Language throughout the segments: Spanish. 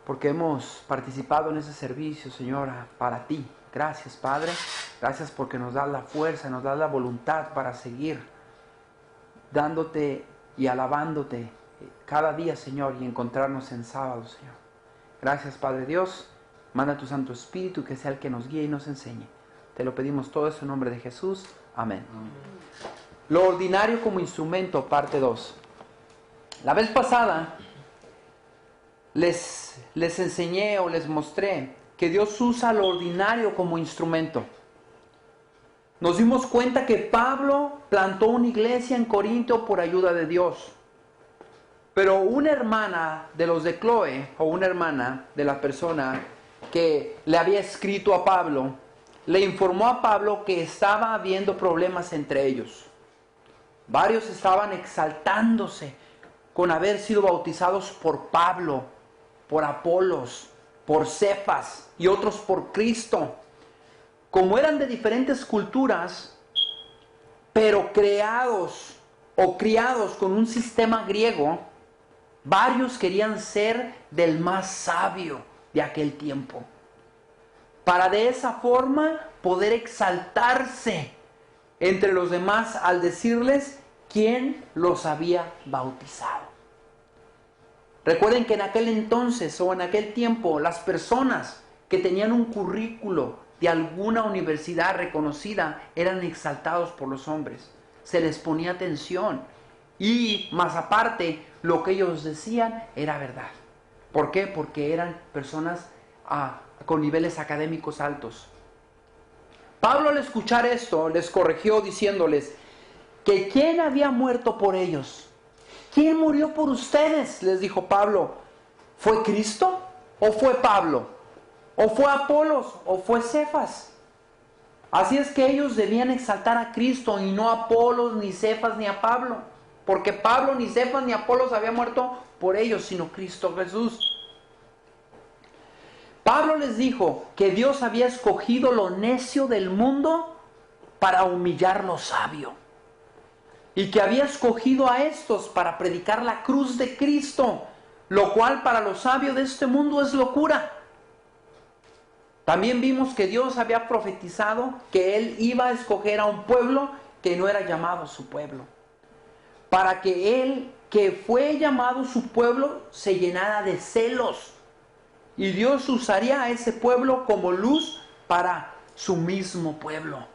porque hemos participado en ese servicio, Señor, para ti. Gracias, Padre. Gracias porque nos das la fuerza, nos das la voluntad para seguir dándote y alabándote cada día, Señor, y encontrarnos en sábado, Señor. Gracias, Padre Dios. Manda tu Santo Espíritu que sea el que nos guíe y nos enseñe. Te lo pedimos todo eso en nombre de Jesús. Amén. Lo ordinario como instrumento, parte 2. La vez pasada les enseñé o les mostré que Dios usa lo ordinario como instrumento. Nos dimos cuenta que Pablo plantó una iglesia en Corinto por ayuda de Dios. Pero una hermana de los de Chloe, o una hermana de la persona que le había escrito a Pablo, le informó a Pablo que estaba habiendo problemas entre ellos. Varios estaban exaltándose con haber sido bautizados por Pablo, por Apolos, por Cefas y otros por Cristo. Como eran de diferentes culturas, pero creados o criados con un sistema griego, varios querían ser del más sabio de aquel tiempo, para de esa forma poder exaltarse entre los demás al decirles quién los había bautizado. Recuerden que en aquel entonces o en aquel tiempo las personas que tenían un currículo de alguna universidad reconocida eran exaltados por los hombres. Se les ponía atención y más aparte lo que ellos decían era verdad. ¿Por qué? Porque eran personas con niveles académicos altos. Pablo al escuchar esto les corrigió diciéndoles que quién había muerto por ellos. ¿Quién murió por ustedes? Les dijo Pablo. ¿Fue Cristo o fue Pablo? ¿O fue Apolos o fue Cefas? Así es que ellos debían exaltar a Cristo y no a Apolos, ni Cefas, ni a Pablo. Porque Pablo, ni Cefas, ni Apolos había muerto por ellos, sino Cristo Jesús. Pablo les dijo que Dios había escogido lo necio del mundo para humillar lo sabio. Y que había escogido a estos para predicar la cruz de Cristo, lo cual para los sabios de este mundo es locura. También vimos que Dios había profetizado que Él iba a escoger a un pueblo que no era llamado su pueblo, para que Él, que fue llamado su pueblo, se llenara de celos. Y Dios usaría a ese pueblo como luz para su mismo pueblo.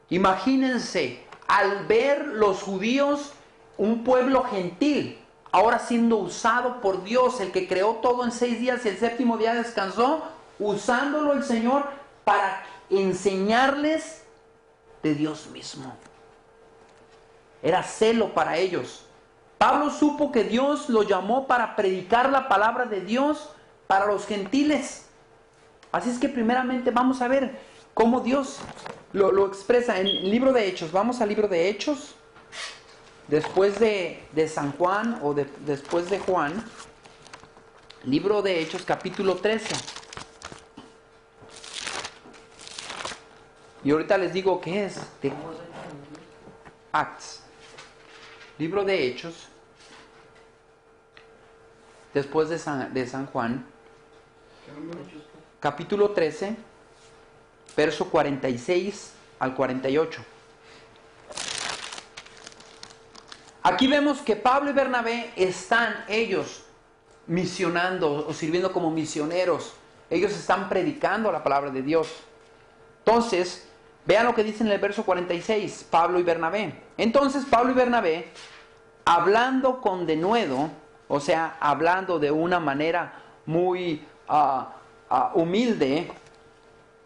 Imagínense, al ver los judíos, un pueblo gentil, ahora siendo usado por Dios, el que creó todo en 6 días y el 7º día descansó, usándolo el Señor para enseñarles de Dios mismo. Era celo para ellos. Pablo supo que Dios lo llamó para predicar la palabra de Dios para los gentiles. Así es que primeramente vamos a ver cómo Dios lo expresa en el libro de Hechos. Vamos al libro de Hechos, después de San Juan o después de Juan. Libro de Hechos, capítulo 13. Y ahorita les digo qué es. Acts. Libro de Hechos, después de San Juan, capítulo 13, verso 46 al 48. Aquí vemos que Pablo y Bernabé están ellos misionando o sirviendo como misioneros. Ellos están predicando la palabra de Dios. Entonces, vean lo que dice en el verso 46, Pablo y Bernabé. Entonces Pablo y Bernabé, hablando con denuedo, o sea, hablando de una manera muy humilde,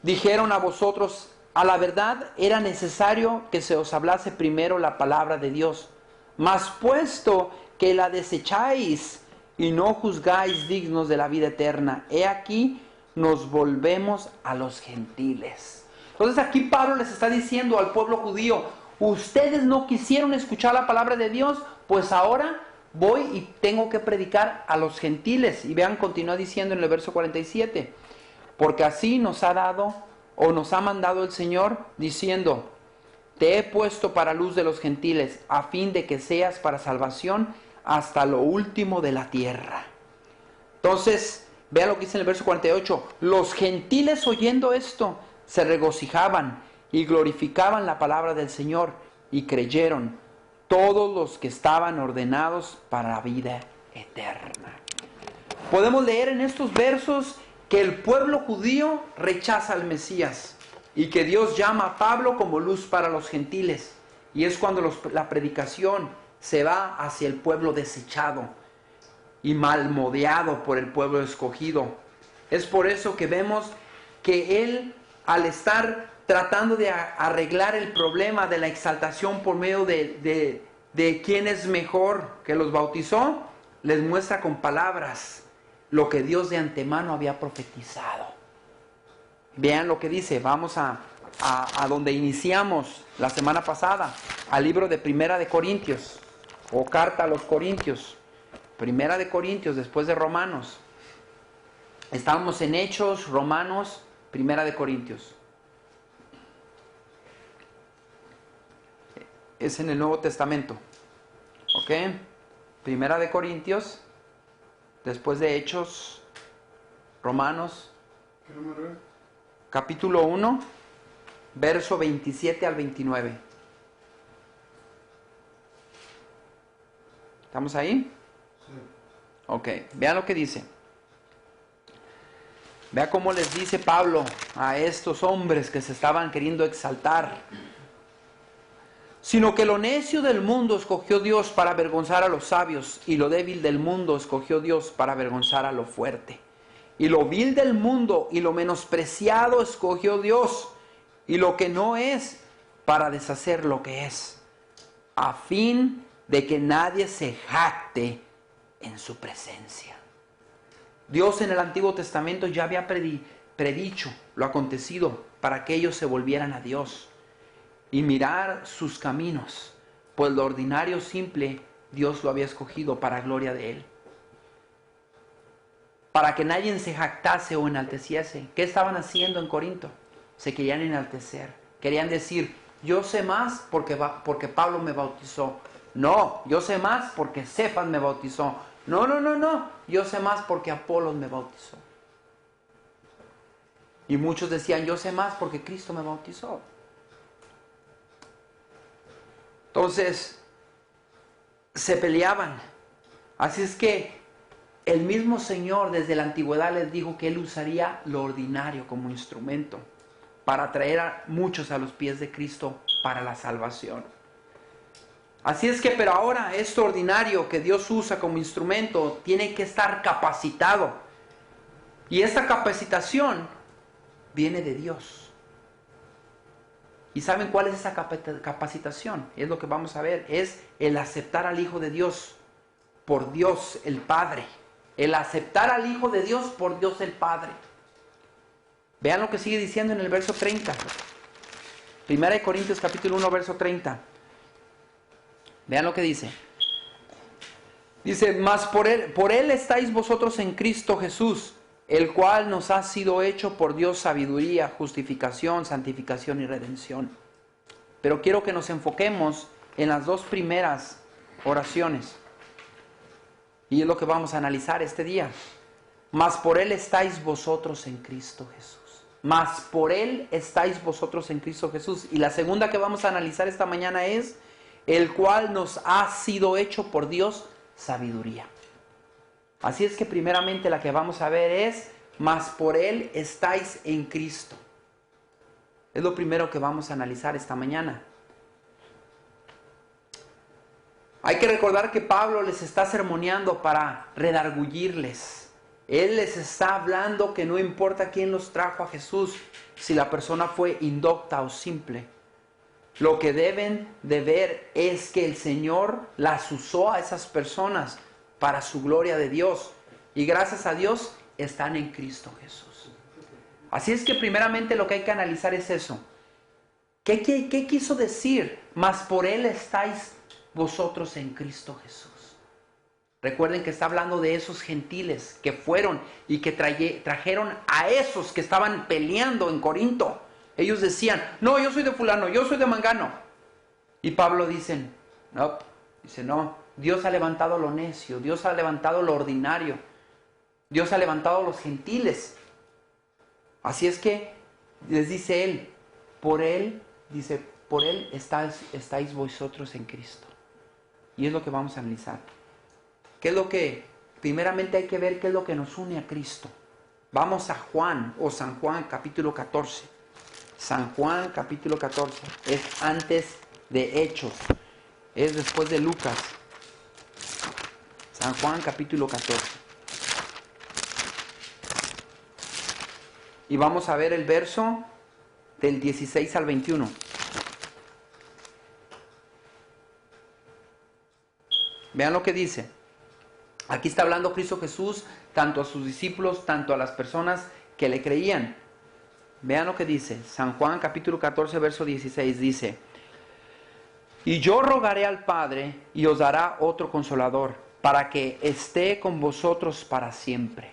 dijeron a vosotros: a la verdad era necesario que se os hablase primero la palabra de Dios, mas puesto que la desecháis y no juzgáis dignos de la vida eterna, he aquí nos volvemos a los gentiles. Entonces aquí Pablo les está diciendo al pueblo judío: ustedes no quisieron escuchar la palabra de Dios, pues ahora voy y tengo que predicar a los gentiles. Y vean, continúa diciendo en el verso 47, porque así nos ha dado o nos ha mandado el Señor, diciendo: te he puesto para luz de los gentiles, a fin de que seas para salvación hasta lo último de la tierra. Entonces, Vean lo que dice en el verso 48. Los gentiles oyendo esto se regocijaban y glorificaban la palabra del Señor y creyeron todos los que estaban ordenados para la vida eterna. Podemos leer en estos versos que el pueblo judío rechaza al Mesías y que Dios llama a Pablo como luz para los gentiles. Y es cuando la predicación se va hacia el pueblo desechado y malmodeado por el pueblo escogido. Es por eso que vemos que él, al estar tratando de arreglar el problema de la exaltación por medio de quién es mejor que los bautizó, les muestra con palabras lo que Dios de antemano había profetizado. Vean lo que dice. Vamos a donde iniciamos la semana pasada, al libro de Primera de Corintios, o carta a los Corintios. Primera de Corintios, después de Romanos. Estábamos en Hechos, Romanos, Primera de Corintios. Es en el Nuevo Testamento. ¿Ok? Primera de Corintios, después de Hechos, Romanos, capítulo 1, verso 27 al 29. ¿Estamos ahí? Sí. Ok, vean lo que dice. Vea cómo les dice Pablo a estos hombres que se estaban queriendo exaltar. Sino que lo necio del mundo escogió Dios para avergonzar a los sabios, y lo débil del mundo escogió Dios para avergonzar a lo fuerte. Y lo vil del mundo y lo menospreciado escogió Dios, y lo que no es, para deshacer lo que es, a fin de que nadie se jacte en su presencia. Dios en el Antiguo Testamento ya había predicho lo acontecido para que ellos se volvieran a Dios y mirar sus caminos, pues lo ordinario simple Dios lo había escogido para gloria de Él. Para que nadie se jactase o enalteciese. ¿Qué estaban haciendo en Corinto? Se querían enaltecer. Querían decir, yo sé más porque Pablo me bautizó. No, yo sé más porque Cefas me bautizó. No, yo sé más porque Apolos me bautizó. Y muchos decían, yo sé más porque Cristo me bautizó. Entonces, se peleaban. Así es que el mismo Señor desde la antigüedad les dijo que Él usaría lo ordinario como instrumento para traer a muchos a los pies de Cristo para la salvación. Así es que, pero ahora esto ordinario que Dios usa como instrumento tiene que estar capacitado. Y esta capacitación viene de Dios. ¿Y saben cuál es esa capacitación? Es lo que vamos a ver. Es el aceptar al Hijo de Dios por Dios el Padre. El aceptar al Hijo de Dios por Dios el Padre. Vean lo que sigue diciendo en el verso 30. Primera de Corintios capítulo 1, verso 30. Vean lo que dice. Dice, mas por él estáis vosotros en Cristo Jesús, el cual nos ha sido hecho por Dios sabiduría, justificación, santificación y redención. Pero quiero que nos enfoquemos en las dos primeras oraciones. Y es lo que vamos a analizar este día. Mas por él estáis vosotros en Cristo Jesús. Mas por él estáis vosotros en Cristo Jesús. Y la segunda que vamos a analizar esta mañana es, el cual nos ha sido hecho por Dios sabiduría. Así es que primeramente la que vamos a ver es, mas por él estáis en Cristo. Es lo primero que vamos a analizar esta mañana. Hay que recordar que Pablo les está sermoneando para redarguirles. Él les está hablando que no importa quién los trajo a Jesús, si la persona fue indocta o simple. Lo que deben de ver es que el Señor las usó a esas personas para su gloria de Dios. Y gracias a Dios están en Cristo Jesús. Así es que primeramente lo que hay que analizar es eso. ¿Qué quiso decir? Mas por él estáis vosotros en Cristo Jesús. Recuerden que está hablando de esos gentiles que fueron y que trajeron a esos que estaban peleando en Corinto. Ellos decían, no, yo soy de fulano, yo soy de mangano. Y Pablo dice, no, Dios ha levantado lo necio, Dios ha levantado lo ordinario. Dios ha levantado a los gentiles. Así es que les dice Él, por Él estáis vosotros en Cristo. Y es lo que vamos a analizar. ¿Qué es lo que, primeramente hay que ver qué es lo que nos une a Cristo? Vamos a Juan, o San Juan capítulo 14. San Juan capítulo 14, es antes de Hechos, es después de Lucas. San Juan capítulo 14. Y vamos a ver el verso del 16 al 21. Vean lo que dice. Aquí está hablando Cristo Jesús tanto a sus discípulos, tanto a las personas que le creían. Vean lo que dice. San Juan capítulo 14, verso 16 dice: y yo rogaré al Padre y os dará otro consolador, para que esté con vosotros para siempre.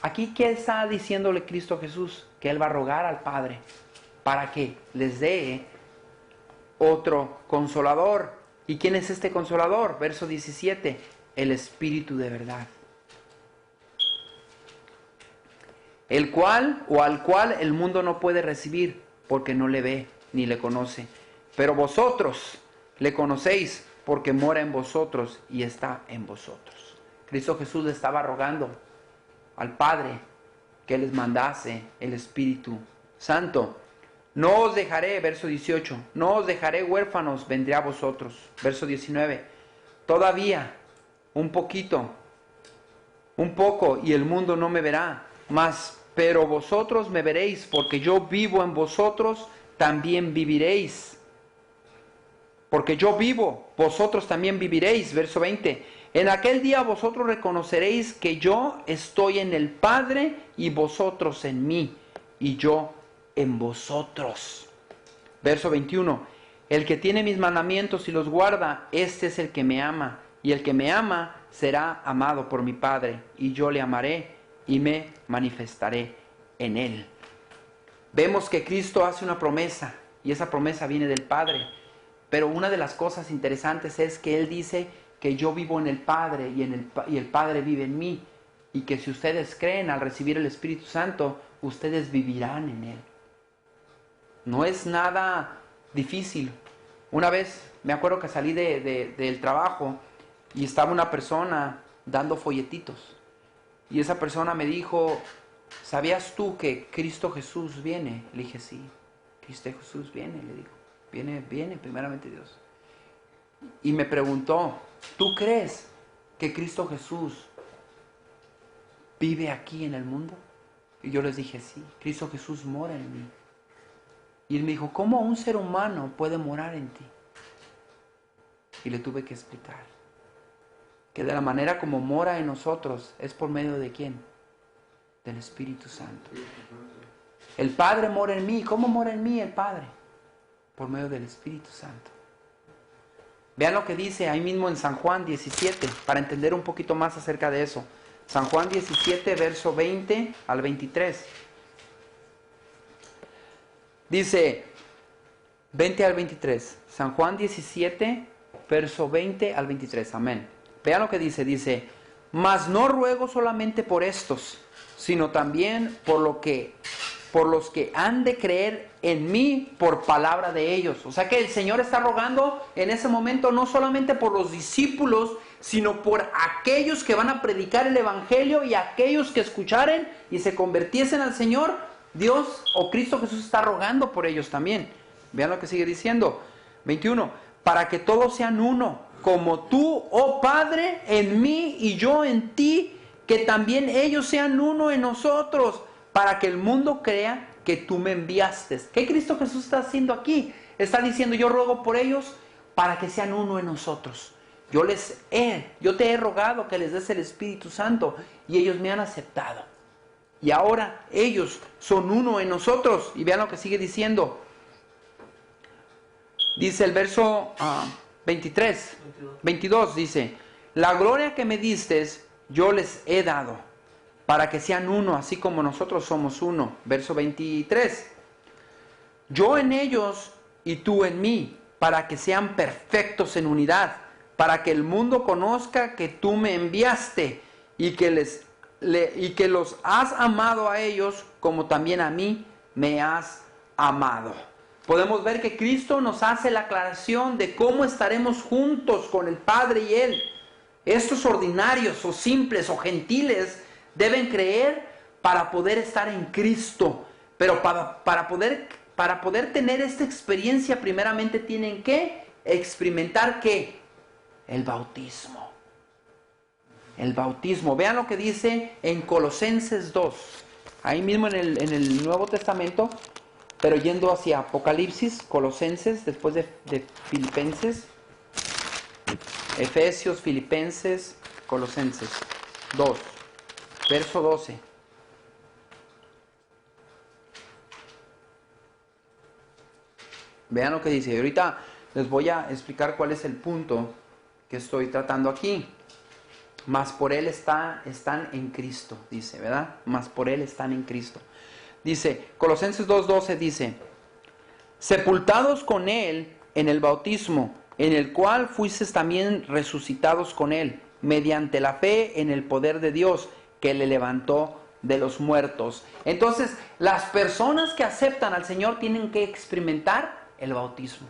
Aquí, ¿qué está diciéndole Cristo Jesús? Que Él va a rogar al Padre para que les dé otro consolador. ¿Y quién es este consolador? Verso 17, el Espíritu de verdad. El cual o al cual el mundo no puede recibir, porque no le ve ni le conoce. Pero vosotros le conocéis, porque mora en vosotros y está en vosotros. Cristo Jesús le estaba rogando al Padre que les mandase el Espíritu Santo. No os dejaré, verso 18, no os dejaré huérfanos, vendré a vosotros. Verso 19, todavía un poco, y el mundo no me verá, pero vosotros me veréis, porque yo vivo en vosotros, también viviréis. Porque yo vivo, vosotros también viviréis. Verso 20, en aquel día vosotros reconoceréis que yo estoy en el Padre, y vosotros en mí, y yo en vosotros. Verso 21, el que tiene mis mandamientos y los guarda, este es el que me ama, y el que me ama será amado por mi Padre, y yo le amaré y me manifestaré en él. Vemos que Cristo hace una promesa, y esa promesa viene del Padre. Pero una de las cosas interesantes es que Él dice que yo vivo en el Padre y el Padre vive en mí. Y que si ustedes creen al recibir el Espíritu Santo, ustedes vivirán en Él. No es nada difícil. Una vez me acuerdo que salí del trabajo y estaba una persona dando folletitos. Y esa persona me dijo: ¿sabías tú que Cristo Jesús viene? Le dije: sí, Cristo Jesús viene, le digo. Viene primeramente Dios. Y me preguntó: ¿tú crees que Cristo Jesús vive aquí en el mundo? Y yo les dije: sí, Cristo Jesús mora en mí. Y él me dijo: ¿cómo un ser humano puede morar en ti? Y le tuve que explicar que de la manera como mora en nosotros es por medio de ¿quién? Del Espíritu Santo. El Padre mora en mí. ¿Cómo mora en mí el Padre? Por medio del Espíritu Santo. Vean lo que dice ahí mismo en San Juan 17, para entender un poquito más acerca de eso. San Juan 17, verso 20 al 23. Dice, 20 al 23. San Juan 17, verso 20 al 23. Amén. Vean lo que dice. Dice: mas no ruego solamente por estos, sino también por los que han de creer en mí por palabra de ellos. O sea que el Señor está rogando en ese momento no solamente por los discípulos, sino por aquellos que van a predicar el Evangelio y aquellos que escucharen y se convirtiesen al Señor. Dios o Cristo Jesús está rogando por ellos también. Vean lo que sigue diciendo. 21. Para que todos sean uno, como tú, oh Padre, en mí y yo en ti, que también ellos sean uno en nosotros, para que el mundo crea que tú me enviaste. ¿Qué Cristo Jesús está haciendo aquí? Está diciendo: yo ruego por ellos para que sean uno en nosotros. Yo te he rogado que les des el Espíritu Santo y ellos me han aceptado. Y ahora ellos son uno en nosotros. Y vean lo que sigue diciendo. Dice el verso 22 dice: la gloria que me distes yo les he dado, para que sean uno, así como nosotros somos uno. Verso 23. Yo en ellos y tú en mí, para que sean perfectos en unidad, para que el mundo conozca que tú me enviaste y que les y que los has amado a ellos como también a mí me has amado. Podemos ver que Cristo nos hace la aclaración de cómo estaremos juntos con el Padre y Él. Estos ordinarios o simples o gentiles deben creer para poder estar en Cristo. Pero para poder tener esta experiencia, primeramente tienen que experimentar ¿qué? El bautismo. El bautismo. Vean lo que dice en Colosenses 2. Ahí mismo en el Nuevo Testamento, pero yendo hacia Apocalipsis, Colosenses, después de Filipenses, Efesios, Filipenses, Colosenses 2, verso 12. Vean lo que dice. Y ahorita les voy a explicar cuál es el punto que estoy tratando aquí. Mas por Él están en Cristo, dice, ¿verdad? Mas por Él están en Cristo. Dice, Colosenses 2:12 dice, sepultados con Él en el bautismo, en el cual fuisteis también resucitados con Él, mediante la fe en el poder de Dios, que le levantó de los muertos. Entonces, las personas que aceptan al Señor tienen que experimentar el bautismo.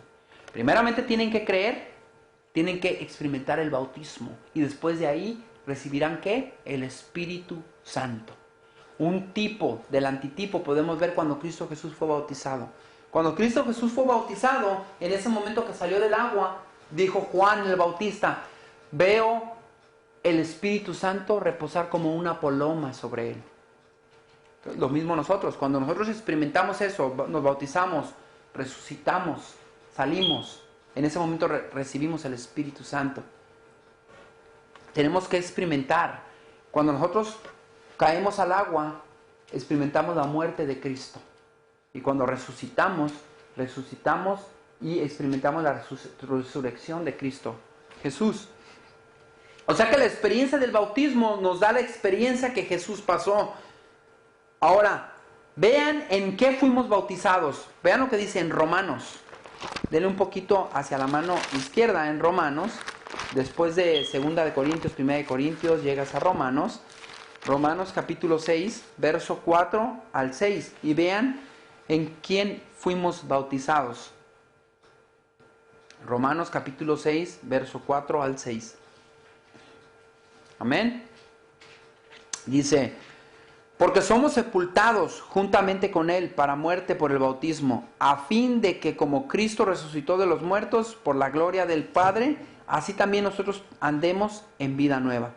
Primeramente tienen que creer, tienen que experimentar el bautismo, y después de ahí recibirán ¿qué? El Espíritu Santo. Un tipo del antitipo podemos ver cuando Cristo Jesús fue bautizado. Cuando Cristo Jesús fue bautizado, en ese momento que salió del agua, dijo Juan el Bautista, veo el Espíritu Santo reposar como una paloma sobre él. Lo mismo nosotros, cuando nosotros experimentamos eso, nos bautizamos, resucitamos, salimos, en ese momento recibimos el Espíritu Santo. Tenemos que experimentar. Cuando nosotros caemos al agua, experimentamos la muerte de Cristo. Y cuando resucitamos y experimentamos la resurrección de Cristo Jesús. O sea que la experiencia del bautismo nos da la experiencia que Jesús pasó. Ahora, vean en qué fuimos bautizados. Vean lo que dice en Romanos. Denle un poquito hacia la mano izquierda en Romanos. Después de 2 de Corintios, 1 de Corintios, llegas a Romanos. Romanos capítulo 6, verso 4 al 6. Y vean en quién fuimos bautizados. Romanos capítulo 6, verso 4 al 6. Amén. Dice, porque somos sepultados juntamente con Él para muerte por el bautismo, a fin de que como Cristo resucitó de los muertos por la gloria del Padre, así también nosotros andemos en vida nueva.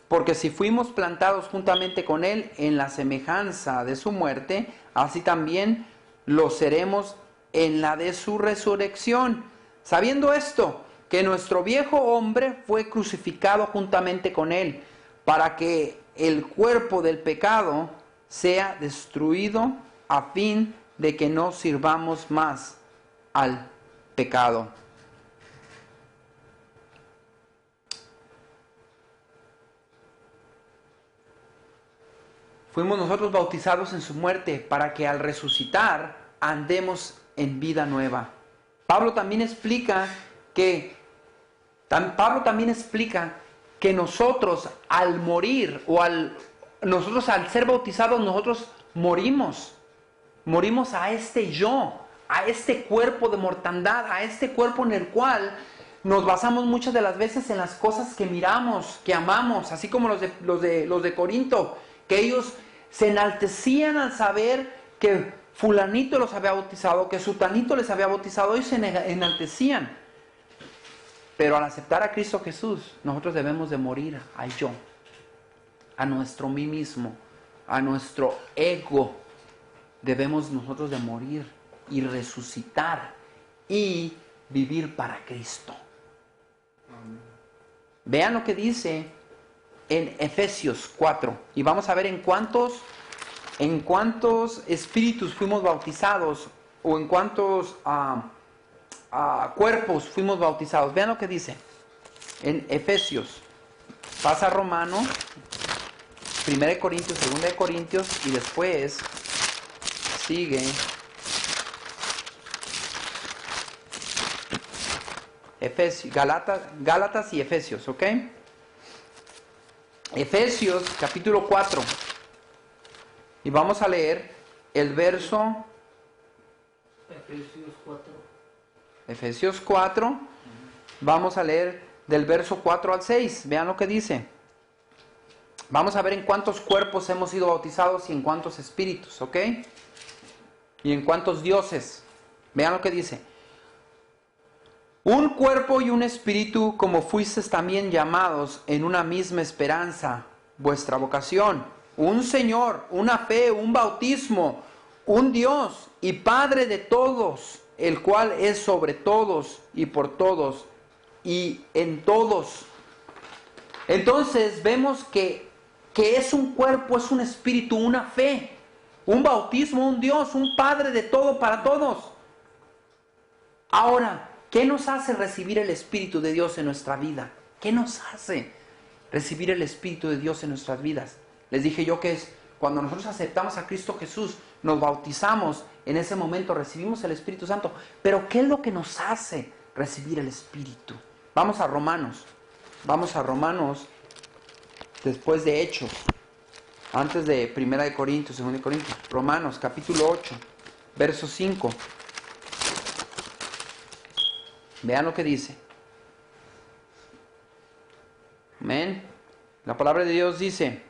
Porque si fuimos plantados juntamente con Él en la semejanza de su muerte, así también lo seremos en la de su resurrección. Sabiendo esto, que nuestro viejo hombre fue crucificado juntamente con Él, para que el cuerpo del pecado sea destruido, a fin de que no sirvamos más al pecado. Fuimos nosotros bautizados en su muerte para que al resucitar andemos en vida nueva. Pablo también explica que nosotros al morir nosotros al ser bautizados nosotros morimos a este yo, a este cuerpo de mortandad, a este cuerpo en el cual nos basamos muchas de las veces en las cosas que miramos, que amamos, así como los de Corinto, que ellos se enaltecían al saber que fulanito los había bautizado, que sutanito les había bautizado, y se enaltecían. Pero al aceptar a Cristo Jesús, nosotros debemos de morir al yo, a nuestro mí mismo, a nuestro ego. Debemos nosotros de morir y resucitar y vivir para Cristo. Vean lo que dice en Efesios 4. Y vamos a ver en cuántos espíritus fuimos bautizados, o en cuántos cuerpos fuimos bautizados. Vean lo que dice en Efesios. Pasa a Romanos, 1 de Corintios, 2 de Corintios, y después sigue Gálatas y Efesios, ¿ok? Efesios capítulo 4. Y vamos a leer el verso... Efesios 4. Vamos a leer del verso 4 al 6. Vean lo que dice. Vamos a ver en cuántos cuerpos hemos sido bautizados y en cuántos espíritus, ¿ok? Y en cuántos dioses. Vean lo que dice. Un cuerpo y un espíritu, como fuisteis también llamados en una misma esperanza, vuestra vocación. Un Señor, una fe, un bautismo, un Dios y Padre de todos, el cual es sobre todos y por todos y en todos. Entonces vemos que es un cuerpo, es un espíritu, una fe, un bautismo, un Dios, un Padre de todo para todos. Ahora, ¿qué nos hace recibir el Espíritu de Dios en nuestra vida? ¿Qué nos hace recibir el Espíritu de Dios en nuestras vidas? Les dije yo que es cuando nosotros aceptamos a Cristo Jesús, nos bautizamos, en ese momento recibimos el Espíritu Santo. Pero ¿qué es lo que nos hace recibir el Espíritu? Vamos a Romanos. Vamos a Romanos después de Hechos. Antes de 1 de Corintios, 2 de Corintios. Romanos capítulo 8, verso 5. Vean lo que dice. Amén. La palabra de Dios dice,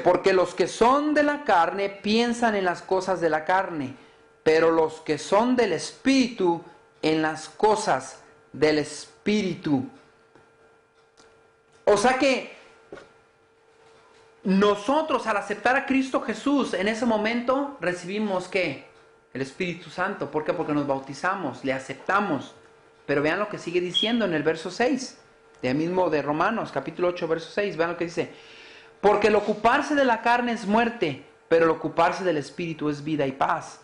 porque los que son de la carne piensan en las cosas de la carne, pero los que son del Espíritu en las cosas del Espíritu. O sea que nosotros al aceptar a Cristo Jesús en ese momento recibimos ¿qué? El Espíritu Santo. ¿Por qué? Porque nos bautizamos, le aceptamos. Pero vean lo que sigue diciendo en el verso 6, de mismo de Romanos, capítulo 8, verso 6. Vean lo que dice. Porque el ocuparse de la carne es muerte, pero el ocuparse del Espíritu es vida y paz.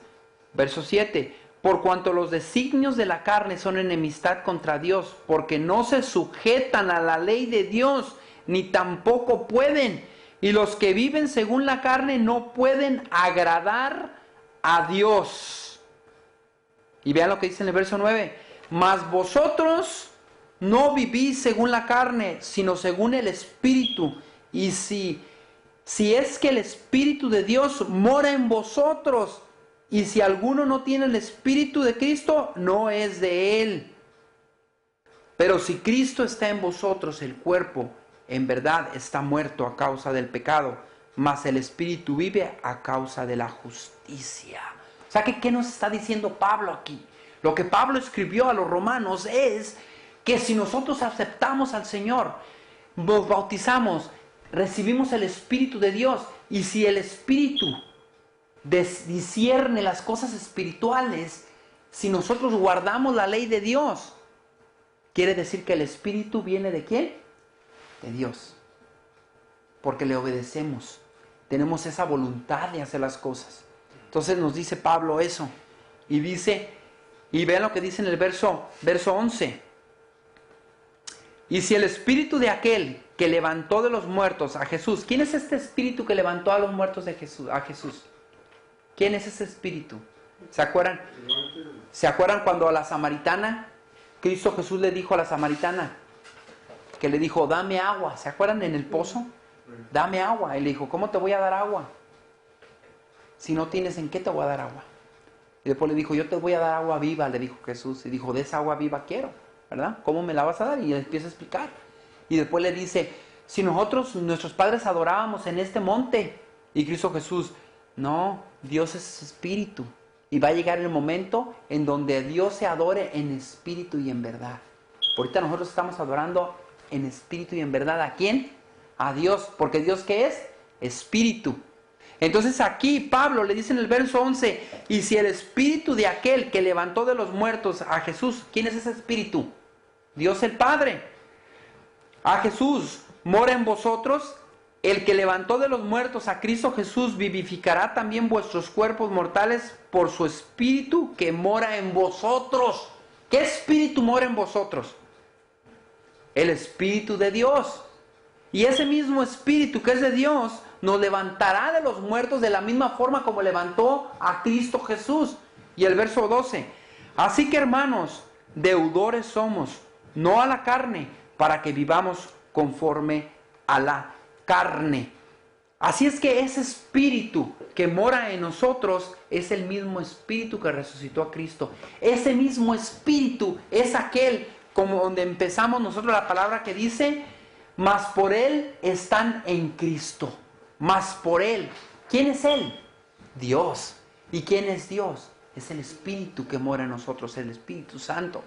Verso 7. Por cuanto los designios de la carne son enemistad contra Dios, porque no se sujetan a la ley de Dios, ni tampoco pueden. Y los que viven según la carne no pueden agradar a Dios. Y vean lo que dice en el verso 9. Mas vosotros no vivís según la carne, sino según el Espíritu. Y si es que el Espíritu de Dios mora en vosotros, y si alguno no tiene el Espíritu de Cristo, no es de Él. Pero si Cristo está en vosotros, el cuerpo en verdad está muerto a causa del pecado, mas el Espíritu vive a causa de la justicia. O sea, ¿qué nos está diciendo Pablo aquí? Lo que Pablo escribió a los romanos es que si nosotros aceptamos al Señor, nos bautizamos, recibimos el Espíritu de Dios, y si el Espíritu discierne las cosas espirituales, si nosotros guardamos la ley de Dios, quiere decir que el Espíritu viene ¿de quién? De Dios. Porque le obedecemos. Tenemos esa voluntad de hacer las cosas. Entonces nos dice Pablo eso. Y dice, y vean lo que dice en el verso 11. Y si el Espíritu de aquel que levantó de los muertos a Jesús. ¿Quién es este Espíritu que levantó a los muertos a Jesús? ¿Quién es ese Espíritu? ¿Se acuerdan? ¿Se acuerdan cuando a la samaritana, Cristo Jesús le dijo a la samaritana, que le dijo, dame agua? ¿Se acuerdan en el pozo? Dame agua. Y le dijo, ¿cómo te voy a dar agua? Si no tienes en qué te voy a dar agua. Y después le dijo, yo te voy a dar agua viva, le dijo Jesús. Y dijo, de esa agua viva quiero, ¿verdad? ¿Cómo me la vas a dar? Y le empieza a explicar. Y después le dice, si nuestros padres adorábamos en este monte. Y Cristo Jesús, no, Dios es espíritu. Y va a llegar el momento en donde Dios se adore en espíritu y en verdad. Ahorita nosotros estamos adorando en espíritu y en verdad. ¿A quién? A Dios. Porque Dios, ¿qué es? Espíritu. Entonces aquí Pablo le dice en el verso 11, y si el Espíritu de aquel que levantó de los muertos a Jesús, ¿quién es ese Espíritu? Dios el Padre. A Jesús mora en vosotros, el que levantó de los muertos a Cristo Jesús vivificará también vuestros cuerpos mortales por su Espíritu que mora en vosotros. ¿Qué Espíritu mora en vosotros? El Espíritu de Dios. Y ese mismo Espíritu que es de Dios nos levantará de los muertos de la misma forma como levantó a Cristo Jesús. Y el verso 12. Así que hermanos, deudores somos, no a la carne, para que vivamos conforme a la carne. Así es que ese espíritu que mora en nosotros es el mismo espíritu que resucitó a Cristo. Ese mismo espíritu es aquel, como donde empezamos nosotros la palabra que dice, mas por Él están en Cristo. Mas por Él. ¿Quién es Él? Dios. ¿Y quién es Dios? Es el espíritu que mora en nosotros, el Espíritu Santo.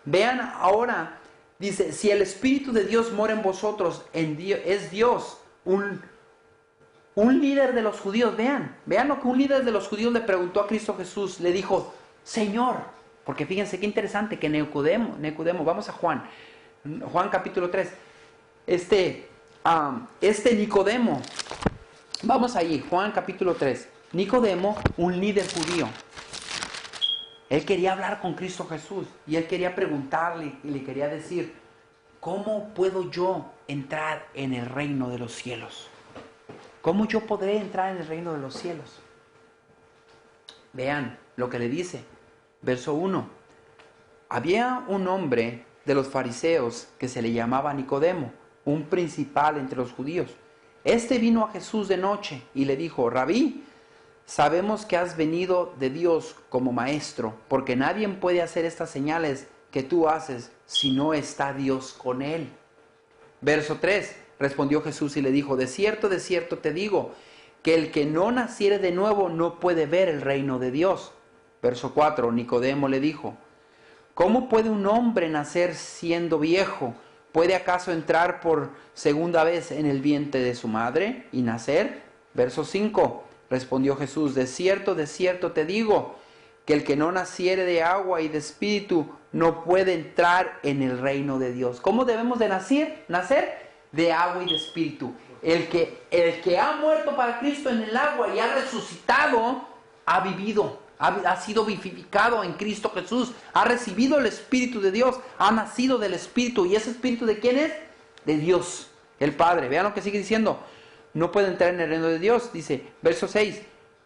Vean ahora, dice, si el Espíritu de Dios mora en vosotros, es Dios un líder de los judíos. Vean lo que un líder de los judíos le preguntó a Cristo Jesús. Le dijo, Señor, porque fíjense qué interesante que Nicodemo, vamos a Juan capítulo 3. Este Nicodemo, vamos allí, Juan capítulo 3. Nicodemo, un líder judío. Él quería hablar con Cristo Jesús y él quería preguntarle y le quería decir, ¿cómo puedo yo entrar en el reino de los cielos? ¿Cómo yo podré entrar en el reino de los cielos? Vean lo que le dice. Verso 1. Había un hombre de los fariseos que se le llamaba Nicodemo, un principal entre los judíos. Este vino a Jesús de noche y le dijo, Rabí, sabemos que has venido de Dios como maestro, porque nadie puede hacer estas señales que tú haces si no está Dios con él. Verso 3, respondió Jesús y le dijo, de cierto te digo, que el que no naciere de nuevo no puede ver el reino de Dios. Verso 4, Nicodemo le dijo, ¿cómo puede un hombre nacer siendo viejo? ¿Puede acaso entrar por segunda vez en el vientre de su madre y nacer? Verso 5, respondió Jesús, de cierto te digo, que el que no naciere de agua y de espíritu no puede entrar en el reino de Dios. ¿Cómo debemos de nacer? Nacer de agua y de espíritu. El que ha muerto para Cristo en el agua y ha resucitado, ha vivido, ha sido vivificado en Cristo Jesús, ha recibido el Espíritu de Dios, ha nacido del Espíritu. ¿Y ese Espíritu de quién es? De Dios, el Padre. Vean lo que sigue diciendo. No puede entrar en el reino de Dios, dice, verso 6.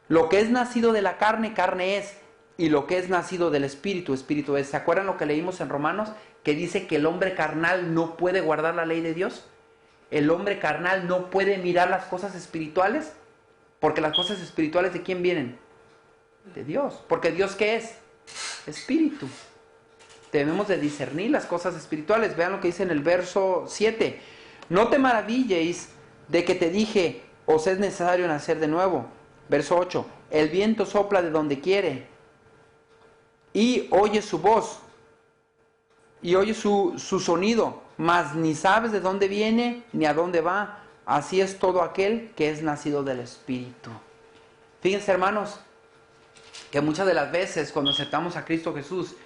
Lo que es nacido de la carne, carne es, y lo que es nacido del Espíritu, Espíritu es. ¿Se acuerdan lo que leímos en Romanos? Que dice que el hombre carnal no puede guardar la ley de Dios. El hombre carnal no puede mirar las cosas espirituales, porque las cosas espirituales ¿de quién vienen? De Dios. Porque Dios ¿qué es? Espíritu. Debemos de discernir las cosas espirituales. Vean lo que dice en el verso 7. No te maravilléis de que te dije, os es necesario nacer de nuevo. Verso 8. El viento sopla de donde quiere y oye su voz y oye su sonido, mas ni sabes de dónde viene ni a dónde va. Así es todo aquel que es nacido del Espíritu. Fíjense, hermanos, que muchas de las veces cuando aceptamos a Cristo Jesús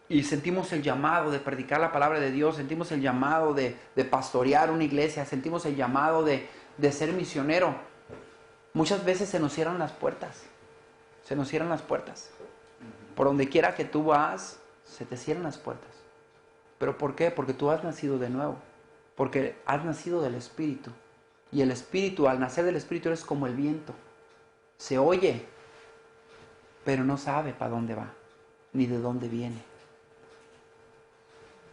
y sentimos el llamado de predicar la palabra de Dios, sentimos el llamado de pastorear una iglesia, sentimos el llamado de ser misionero, muchas veces se nos cierran las puertas. Se nos cierran las puertas. Por donde quiera que tú vas, se te cierran las puertas. ¿Pero por qué? Porque tú has nacido de nuevo. Porque has nacido del Espíritu. Y el Espíritu, al nacer del Espíritu, eres como el viento. Se oye, pero no sabe para dónde va, ni de dónde viene.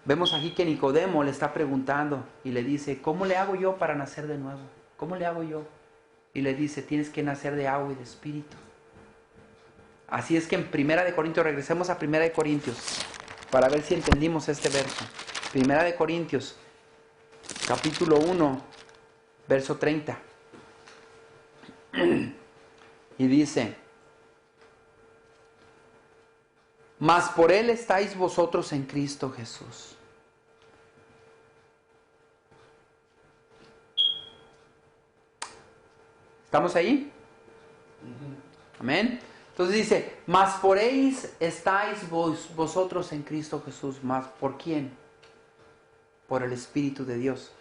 Vemos aquí que Nicodemo le está preguntando y le dice, ¿cómo le hago yo para nacer de nuevo? ¿Cómo le hago yo? Y le dice, tienes que nacer de agua y de Espíritu. Así es que en 1 Corintios, regresemos a 1 Corintios, para ver si entendimos este verso. 1 Corintios, capítulo 1, verso 30. Y dice, mas por Él estáis vosotros en Cristo Jesús. ¿Estamos ahí? Amén. Entonces dice, mas por Él estáis vosotros en Cristo Jesús. ¿Mas por quién? Por el Espíritu de Dios.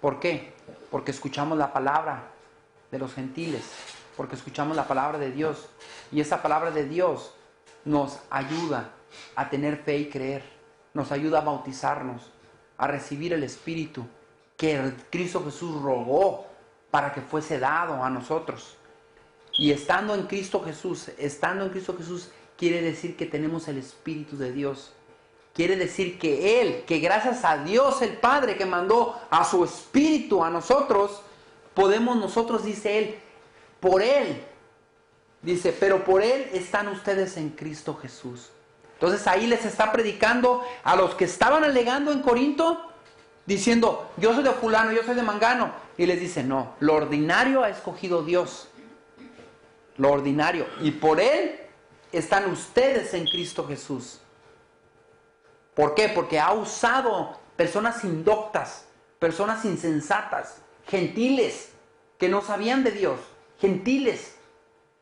¿Por qué? Porque escuchamos la palabra de los gentiles. Porque escuchamos la palabra de Dios. Y esa palabra de Dios nos ayuda a tener fe y creer. Nos ayuda a bautizarnos, a recibir el Espíritu que Cristo Jesús rogó para que fuese dado a nosotros. Y estando en Cristo Jesús quiere decir que tenemos el Espíritu de Dios. quiere decir que gracias a Dios el Padre que mandó a su Espíritu a nosotros, podemos nosotros, dice Él, por Él, dice, pero por Él están ustedes en Cristo Jesús. Entonces ahí les está predicando a los que estaban alegando en Corinto, diciendo, yo soy de fulano, yo soy de mangano. Y les dice, no, lo ordinario ha escogido Dios. Lo ordinario. Y por Él están ustedes en Cristo Jesús. ¿Por qué? Porque ha usado personas indoctas, personas insensatas, gentiles, que no sabían de Dios, gentiles,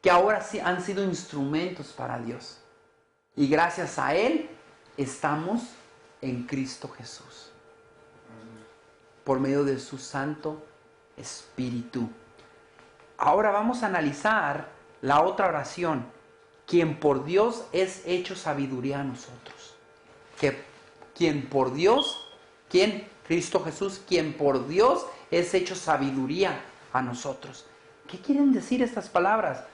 que ahora sí han sido instrumentos para Dios. Y gracias a Él estamos en Cristo Jesús, por medio de su Santo Espíritu. Ahora vamos a analizar la otra oración, quien por Dios es hecho sabiduría a nosotros. Quien por Dios, Cristo Jesús, quien por Dios es hecho sabiduría a nosotros. ¿Qué quieren decir estas palabras?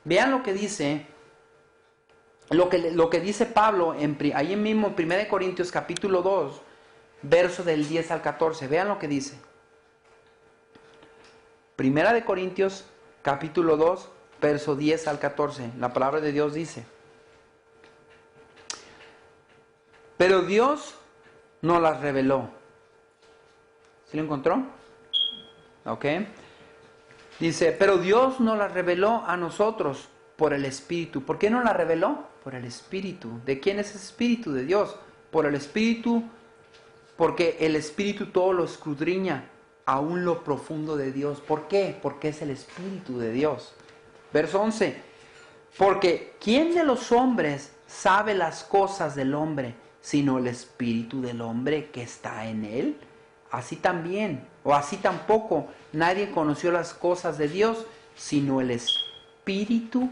Vean lo que dice, lo que dice Pablo ahí mismo en 1 Corintios capítulo 2, verso del 10 al 14. Vean lo que dice. 1 Corintios capítulo 2, verso 10 al 14. La palabra de Dios dice: pero Dios nos las reveló. ¿Sí lo encontró? Ok. Dice, pero Dios nos las reveló a nosotros por el Espíritu. ¿Por qué nos las reveló? Por el Espíritu. ¿De quién es ese Espíritu? De Dios. Por el Espíritu, porque el Espíritu todo lo escudriña, aún lo profundo de Dios. ¿Por qué? Porque es el Espíritu de Dios. Verso 11. Porque ¿quién de los hombres sabe las cosas del hombre, sino el Espíritu del hombre que está en él? Así también, o así tampoco, nadie conoció las cosas de Dios, sino el Espíritu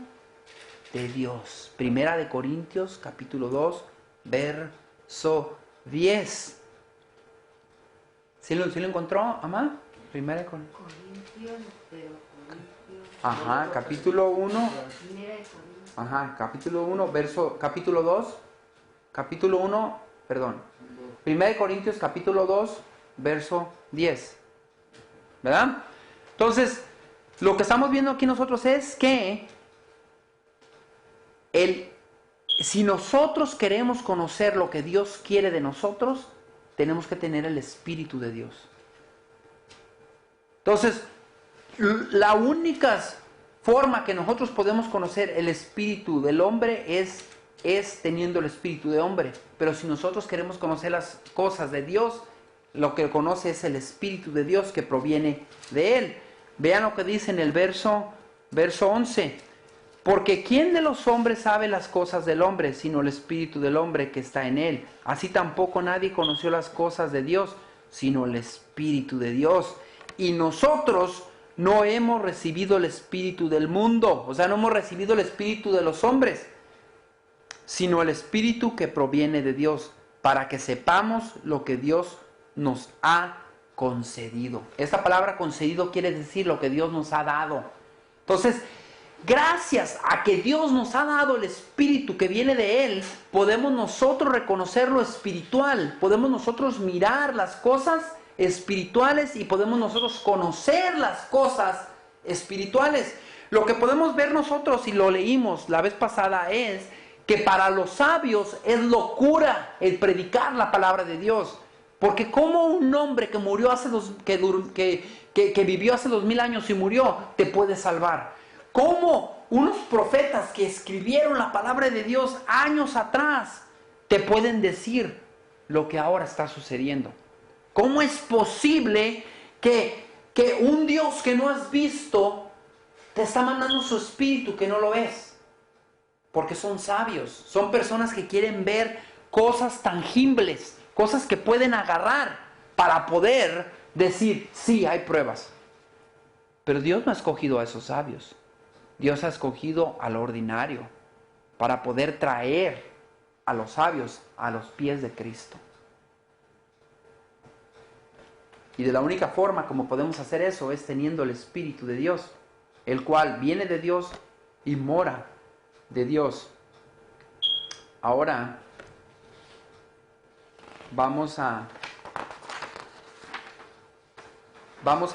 de Dios. 1 Corintios, capítulo 2, verso 10. ¿Sí lo encontró, Amá? 1 Corintios. Ajá, capítulo 1. Ajá, capítulo 1, capítulo 2. Capítulo 1, perdón. 1 Corintios, capítulo 2, verso 10. ¿Verdad? Entonces, lo que estamos viendo aquí nosotros es que si nosotros queremos conocer lo que Dios quiere de nosotros, tenemos que tener el Espíritu de Dios. Entonces, la única forma que nosotros podemos conocer el Espíritu del hombre es teniendo el espíritu de hombre. Pero si nosotros queremos conocer las cosas de Dios, lo que conoce es el Espíritu de Dios que proviene de Él. Vean lo que dice en el verso 11. Porque ¿quién de los hombres sabe las cosas del hombre, sino el Espíritu del hombre que está en él? Así tampoco nadie conoció las cosas de Dios, sino el Espíritu de Dios. Y nosotros no hemos recibido el Espíritu del mundo, o sea, no hemos recibido el Espíritu de los hombres, sino el Espíritu que proviene de Dios, para que sepamos lo que Dios nos ha concedido. Esta palabra concedido quiere decir lo que Dios nos ha dado. Entonces, gracias a que Dios nos ha dado el Espíritu que viene de Él, podemos nosotros reconocer lo espiritual, podemos nosotros mirar las cosas espirituales y podemos nosotros conocer las cosas espirituales. Lo que podemos ver nosotros, y lo leímos la vez pasada, es que para los sabios es locura el predicar la palabra de Dios. Porque como un hombre que murió que vivió hace 2000 años y murió, te puede salvar. Como unos profetas que escribieron la palabra de Dios años atrás, te pueden decir lo que ahora está sucediendo. ¿Cómo es posible que un Dios que no has visto te está mandando su espíritu que no lo ves? Porque son sabios, son personas que quieren ver cosas tangibles, cosas que pueden agarrar para poder decir, sí, hay pruebas. Pero Dios no ha escogido a esos sabios. Dios ha escogido al ordinario para poder traer a los sabios a los pies de Cristo. Y de la única forma como podemos hacer eso es teniendo el Espíritu de Dios, el cual viene de Dios y mora de Dios. Ahora, Vamos a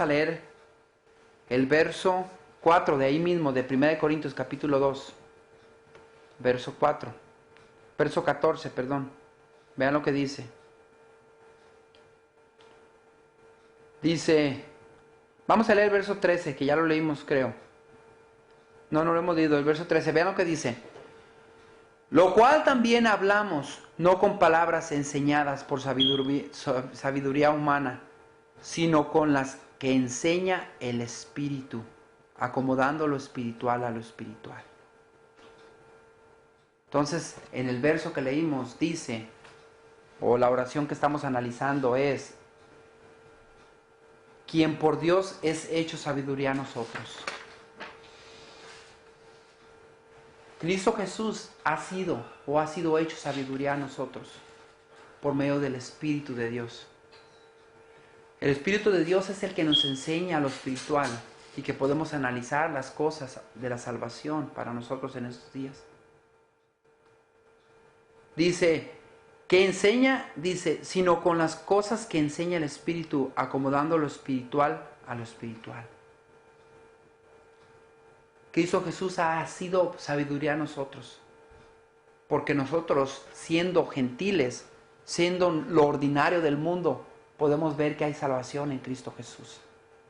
leer el verso 4 de ahí mismo, de 1 Corintios capítulo 2. Verso 4. Verso 14, perdón. Vean lo que dice. Dice, vamos a leer el verso 13, que ya lo leímos, creo. No lo hemos leído, el verso 13. Vean lo que dice. Lo cual también hablamos, no con palabras enseñadas por sabiduría humana, sino con las que enseña el Espíritu, acomodando lo espiritual a lo espiritual. Entonces, en el verso que leímos dice, o la oración que estamos analizando es, quien por Dios es hecho sabiduría a nosotros. Cristo Jesús ha sido hecho sabiduría a nosotros por medio del Espíritu de Dios. El Espíritu de Dios es el que nos enseña lo espiritual y que podemos analizar las cosas de la salvación para nosotros en estos días. Dice, que enseña, sino con las cosas que enseña el Espíritu, acomodando lo espiritual a lo espiritual. Cristo Jesús ha sido sabiduría a nosotros, porque nosotros, siendo gentiles, siendo lo ordinario del mundo, podemos ver que hay salvación en Cristo Jesús.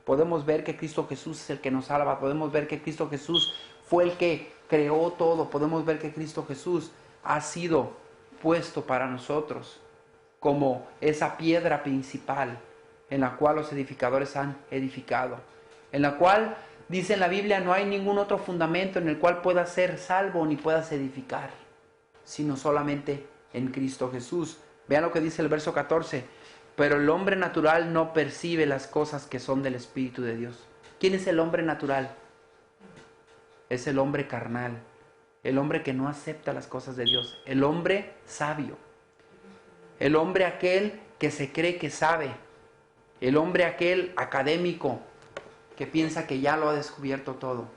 Podemos ver que Cristo Jesús es el que nos salva, podemos ver que Cristo Jesús fue el que creó todo, podemos ver que Cristo Jesús ha sido puesto para nosotros como esa piedra principal en la cual los edificadores han edificado, en la cual dice en la Biblia, no hay ningún otro fundamento en el cual puedas ser salvo ni puedas edificar, sino solamente en Cristo Jesús. Vean lo que dice el verso 14. Pero el hombre natural no percibe las cosas que son del Espíritu de Dios. ¿Quién es el hombre natural? Es el hombre carnal, el hombre que no acepta las cosas de Dios, el hombre sabio, el hombre aquel que se cree que sabe, el hombre aquel académico que piensa que ya lo ha descubierto todo.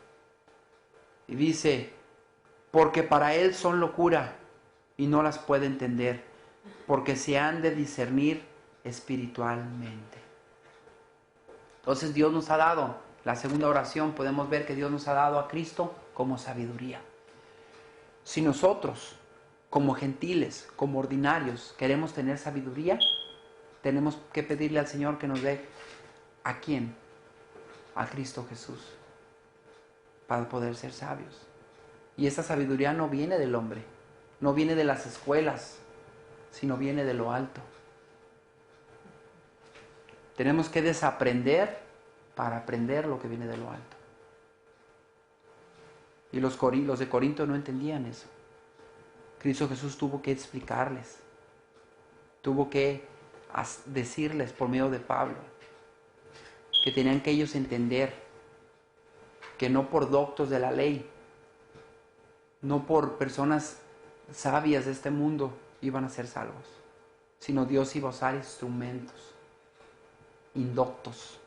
Y dice, porque para él son locura y no las puede entender, porque se han de discernir espiritualmente. Entonces Dios nos ha dado, la segunda oración, podemos ver que Dios nos ha dado a Cristo como sabiduría. Si nosotros, como gentiles, como ordinarios, queremos tener sabiduría, tenemos que pedirle al Señor que nos dé, ¿a quién? A Cristo Jesús, para poder ser sabios. Y esa sabiduría no viene del hombre, no viene de las escuelas, sino viene de lo alto. Tenemos que desaprender para aprender lo que viene de lo alto. Y los de Corinto no entendían eso. Cristo Jesús tuvo que explicarles, tuvo que decirles por medio de Pablo, que tenían que ellos entender que no por doctos de la ley, no por personas sabias de este mundo iban a ser salvos, sino Dios iba a usar instrumentos, indoctos,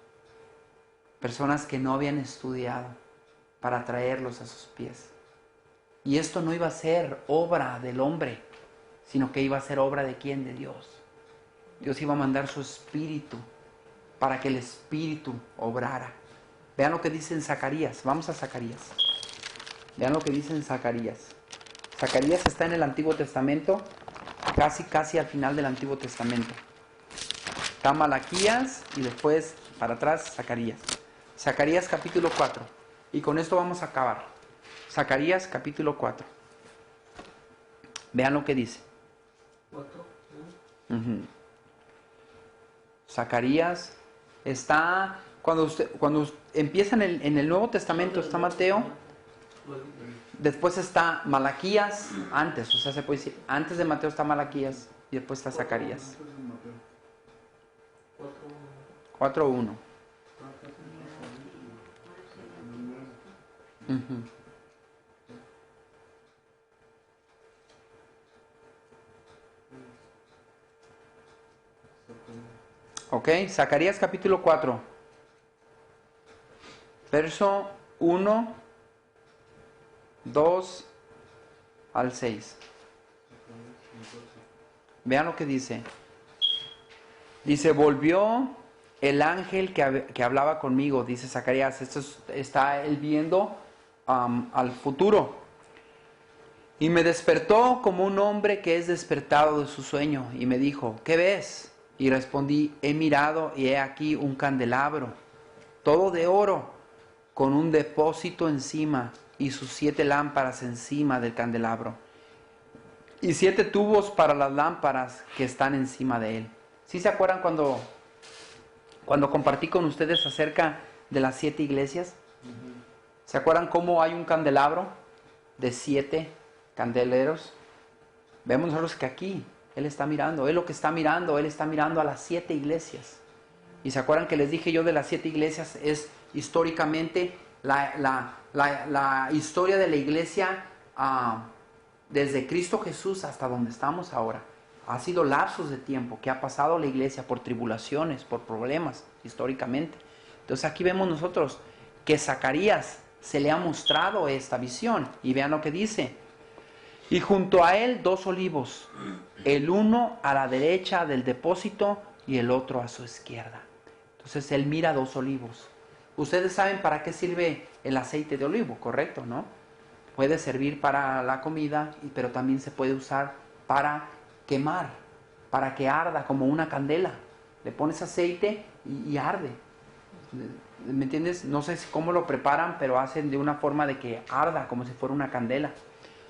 personas que no habían estudiado para traerlos a sus pies. Y esto no iba a ser obra del hombre, sino que iba a ser obra de ¿quién? De Dios. Dios iba a mandar su Espíritu para que el Espíritu obrara. Vean lo que dice en Zacarías. Vamos a Zacarías. Vean lo que dice en Zacarías. Zacarías está en el Antiguo Testamento, casi al final del Antiguo Testamento. Está Malaquías y después para atrás Zacarías. Zacarías capítulo 4. Y con esto vamos a acabar. Zacarías capítulo 4. Vean lo que dice. Zacarías está, cuando empiezan en el Nuevo Testamento está Mateo, después está Malaquías, antes, o sea, se puede decir, antes de Mateo está Malaquías y después está Zacarías. 4:1. Ok, Zacarías capítulo 4, verso 1, 2 al 6. Vean lo que dice. Dice, volvió el ángel que hablaba conmigo, dice Zacarías. Esto está él viendo al futuro. Y me despertó como un hombre que es despertado de su sueño. Y me dijo, ¿qué ves? Y respondí, he mirado y he aquí un candelabro, todo de oro, con un depósito encima y sus 7 lámparas encima del candelabro. Y 7 tubos para las lámparas que están encima de él. ¿Sí se acuerdan cuando compartí con ustedes acerca de las 7 iglesias? ¿Se acuerdan cómo hay un candelabro de 7 candeleros? Vemos nosotros que aquí Él está mirando, Él lo que está mirando, Él está mirando a las 7 iglesias. Y se acuerdan que les dije yo de las 7 iglesias, es históricamente la historia de la iglesia desde Cristo Jesús hasta donde estamos ahora. Ha sido lapsos de tiempo que ha pasado la iglesia por tribulaciones, por problemas, históricamente. Entonces aquí vemos nosotros que Zacarías se le ha mostrado esta visión. Y vean lo que dice. Y junto a él 2 olivos, el uno a la derecha del depósito y el otro a su izquierda. Entonces él mira 2 olivos. Ustedes saben para qué sirve el aceite de olivo, ¿correcto? ¿No? Puede servir para la comida, pero también se puede usar para quemar, para que arda como una candela. Le pones aceite y arde. ¿Me entiendes? No sé cómo lo preparan, pero hacen de una forma de que arda como si fuera una candela.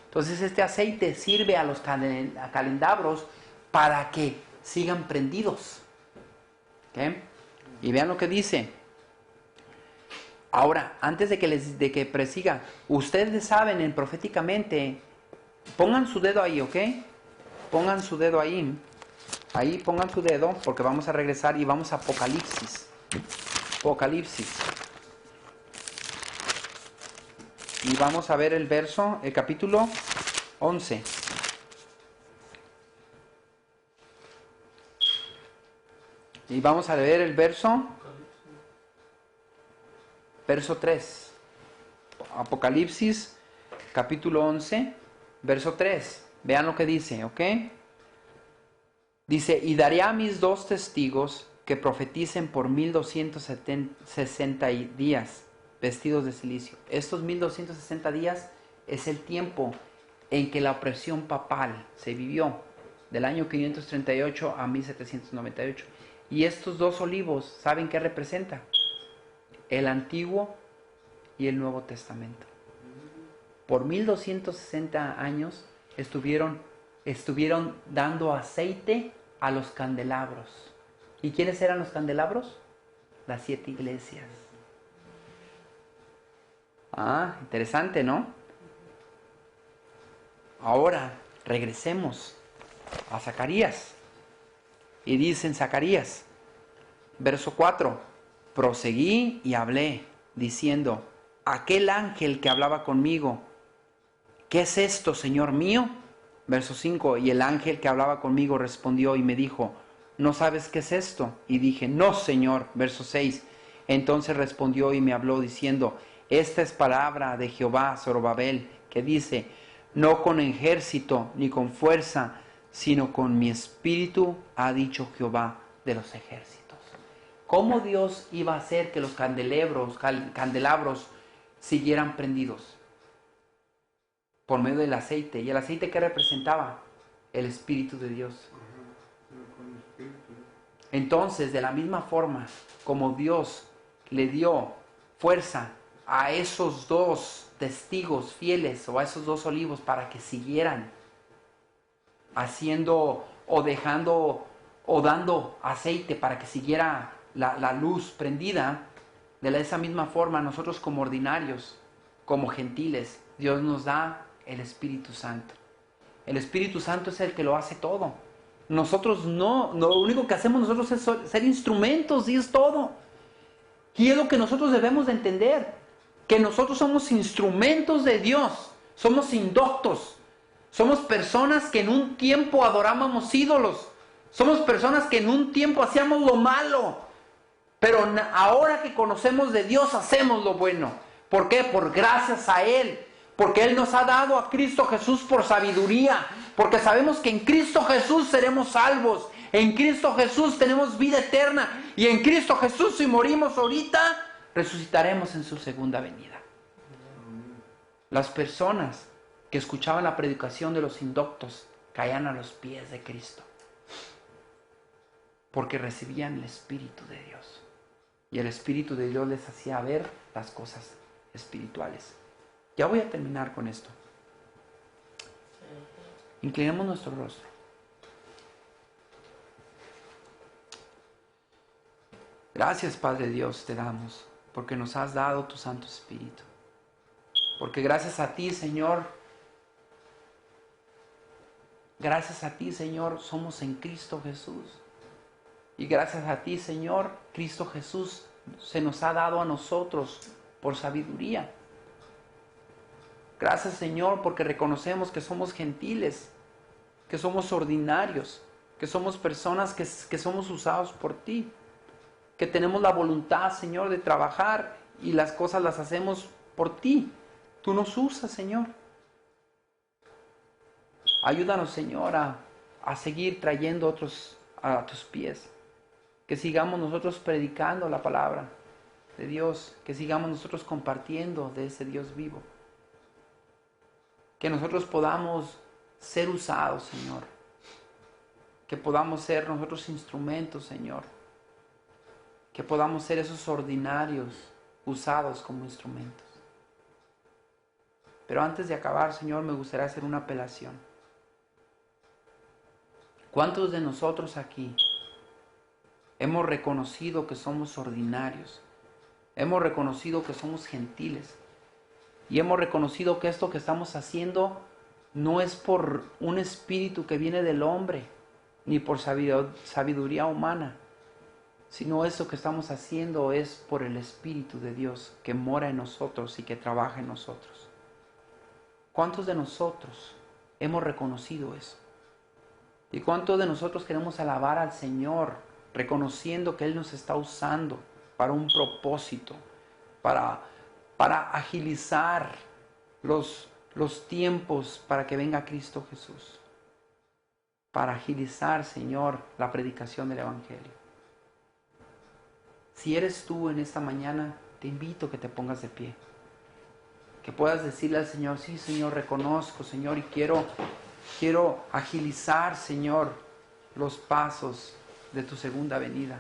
Entonces este aceite sirve a los candelabros para que sigan prendidos. ¿Okay? Y vean lo que dice. Ahora, antes de que presiga, ustedes saben proféticamente, pongan su dedo ahí, ¿ok? Pongan su dedo ahí. Ahí pongan su dedo porque vamos a regresar y vamos a Apocalipsis. Apocalipsis. Y vamos a ver el capítulo 11. Y vamos a ver el verso 3. Apocalipsis, capítulo 11, verso 3. Vean lo que dice, ¿ok? Dice, y daré a mis 2 testigos que profeticen por 1260 días, vestidos de cilicio. Estos 1260 días es el tiempo en que la opresión papal se vivió, del año 538 a 1798. Y estos 2 olivos, ¿saben qué representa? El Antiguo y el Nuevo Testamento. Por 1260 años estuvieron dando aceite a los candelabros. ¿Y quiénes eran los candelabros? Las 7 iglesias. Interesante, ¿no? Ahora regresemos a Zacarías. Y dice en Zacarías, verso 4, proseguí y hablé, diciendo, aquel ángel que hablaba conmigo, ¿qué es esto, Señor mío? Verso 5, y el ángel que hablaba conmigo respondió y me dijo, ¿no sabes qué es esto? Y dije, no, Señor. Verso 6, entonces respondió y me habló diciendo, esta es palabra de Jehová, Zorobabel, que dice, no con ejército ni con fuerza, sino con mi espíritu, ha dicho Jehová de los ejércitos. ¿Cómo Dios iba a hacer que los candelabros siguieran prendidos? Por medio del aceite. ¿Y el aceite qué representaba? El Espíritu de Dios. Entonces, de la misma forma como Dios le dio fuerza a esos 2 testigos fieles o a esos 2 olivos para que siguieran haciendo o dejando o dando aceite para que siguiera la luz prendida, de esa misma forma nosotros como ordinarios, como gentiles, Dios nos da el Espíritu Santo. El Espíritu Santo es el que lo hace todo. Nosotros no, lo único que hacemos nosotros es ser instrumentos y es todo. Y es lo que nosotros debemos de entender, que nosotros somos instrumentos de Dios, somos indoctos, somos personas que en un tiempo adorábamos ídolos, somos personas que en un tiempo hacíamos lo malo, pero ahora que conocemos de Dios hacemos lo bueno. ¿Por qué? Por gracias a Él. Porque Él nos ha dado a Cristo Jesús por sabiduría. Porque sabemos que en Cristo Jesús seremos salvos. En Cristo Jesús tenemos vida eterna. Y en Cristo Jesús, si morimos ahorita, resucitaremos en su segunda venida. Las personas que escuchaban la predicación de los indoctos caían a los pies de Cristo, porque recibían el Espíritu de Dios. Y el Espíritu de Dios les hacía ver las cosas espirituales. Ya voy a terminar con esto. Inclinemos nuestro rostro. Gracias, Padre Dios, te damos, porque nos has dado tu Santo Espíritu. Porque gracias a ti, Señor, somos en Cristo Jesús. Y gracias a ti, Señor, Cristo Jesús se nos ha dado a nosotros por sabiduría. Gracias, Señor, porque reconocemos que somos gentiles, que somos ordinarios, que somos personas que somos usados por ti, que tenemos la voluntad, Señor, de trabajar y las cosas las hacemos por ti. Tú nos usas, Señor. Ayúdanos, Señor, a seguir trayendo otros a tus pies. Que sigamos nosotros predicando la palabra de Dios. Que sigamos nosotros compartiendo de ese Dios vivo. Que nosotros podamos ser usados, Señor. Que podamos ser nosotros instrumentos, Señor. Que podamos ser esos ordinarios usados como instrumentos. Pero antes de acabar, Señor, me gustaría hacer una apelación. ¿Cuántos de nosotros aquí hemos reconocido que somos ordinarios? Hemos reconocido que somos gentiles. Y hemos reconocido que esto que estamos haciendo no es por un espíritu que viene del hombre, ni por sabiduría humana, sino eso que estamos haciendo es por el Espíritu de Dios que mora en nosotros y que trabaja en nosotros. ¿Cuántos de nosotros hemos reconocido eso? ¿Y cuántos de nosotros queremos alabar al Señor, reconociendo que Él nos está usando para un propósito, para agilizar los tiempos para que venga Cristo Jesús? Para agilizar, Señor, la predicación del Evangelio. Si eres tú en esta mañana, te invito a que te pongas de pie. Que puedas decirle al Señor: sí, Señor, reconozco, Señor, y quiero agilizar, Señor, los pasos de tu segunda venida.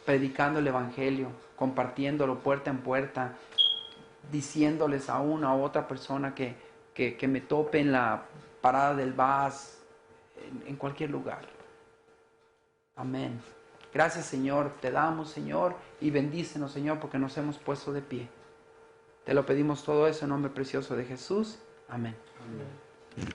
Predicando el Evangelio, compartiéndolo puerta en puerta, diciéndoles a una u otra persona que me tope en la parada del bus, en cualquier lugar. Amén. Gracias, Señor, te damos, Señor, y bendícenos, Señor, porque nos hemos puesto de pie. Te lo pedimos todo eso en nombre precioso de Jesús. Amén. Amén.